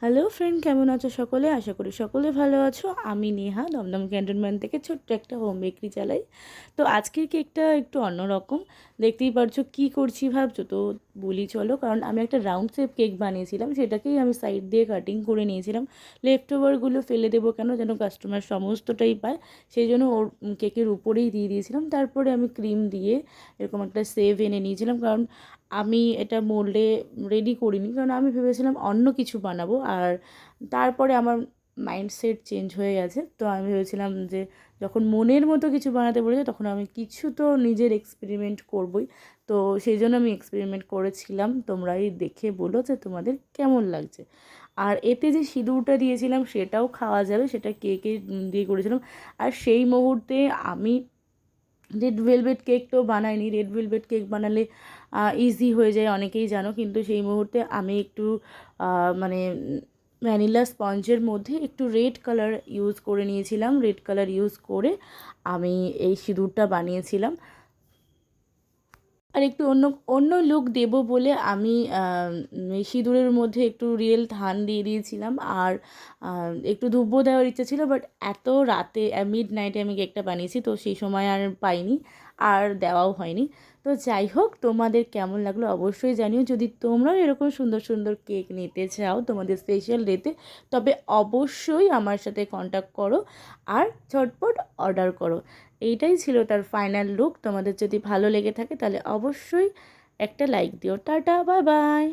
Hello friend, কেমন আছো সকলে? আশা করি সকলে ভালো আছো। আমি নেহা দমদম ক্যান্টনমেন্ট থেকে ছোট্ট একটা হোম বেকারি চালাই। তো আজকের কেকটা একটু অন্যরকম, দেখতেই পারছো। কি করছি ভাবছো তো? বলি চলো। কারণ আমি একটা রাউন্ড শেপ কেক বানিয়েছিলাম, সেটাকেই আমি সাইড দিয়ে কাটিং করে নিয়েছিলাম। লেফট ওভারগুলো ফেলে দেবো কেন, যেন কাস্টমার সমস্তটাই পায়, সেই জন্য ওর কেকের উপরেই দিয়ে দিয়েছিলাম। তারপরে আমি ক্রিম দিয়ে এরকম একটা সেভ এনে নিয়েছিলাম, কারণ আমি এটা মোল্ডে রেডি করিনি, কারণ আমি ভেবেছিলাম অন্য কিছু বানাবো। আর তারপরে আমার মাইন্ডসেট চেঞ্জ হয়ে গেছে। তো আমি ভেবেছিলাম যে যখন মনের মতো কিছু বানাতে বলেছে, তখন আমি কিছু তো নিজের এক্সপেরিমেন্ট করবই। তো সেই জন্য আমি এক্সপেরিমেন্ট করেছিলাম। তোমরাই দেখে বলো যে তোমাদের কেমন লাগছে। আর এতে যে সিঁদুরটা দিয়েছিলাম সেটাও খাওয়া যাবে, সেটা কেকে দিয়ে করেছিলাম। আর সেই মুহূর্তে আমি রেড ভেলভেট কেক তো বানাইনি। রেড ভেলভেট কেক বানালে ইজি হয়ে যায়, অনেকেই জানো। কিন্তু সেই মুহূর্তে আমি একটু মানে ভ্যানিলা স্পঞ্জের মধ্যে একটু রেড কালার ইউজ করে নিয়েছিলাম। রেড কালার ইউজ করে আমি এই সিঁদুরটা বানিয়েছিলাম। আর একটু অন্য অন্য লুক দেবো বলে আমি এই সিঁদুরের মধ্যে একটু রিয়েল ধান দিয়ে দিয়েছিলাম। আর একটু ধূপও দেওয়ার ইচ্ছা ছিল, বাট এত রাতে মিড নাইটে আমি কেকটা বানিয়েছি, তো সেই সময় আর পাইনি, আর দেওয়াও হয়নি। তো যাই হোক, তোমাদের কেমন লাগলো অবশ্যই জানিও। যদি তোমরাও এরকম সুন্দর সুন্দর কেক নিতে চাও তোমাদের স্পেশাল ডেতে, তবে অবশ্যই আমার সাথে কন্ট্যাক্ট করো আর ঝটপট অর্ডার করো। এইটাই ছিল তার ফাইনাল লুক। তোমাদের যদি ভালো লেগে থাকে তাহলে অবশ্যই একটা লাইক দিও। Tata, bye bye.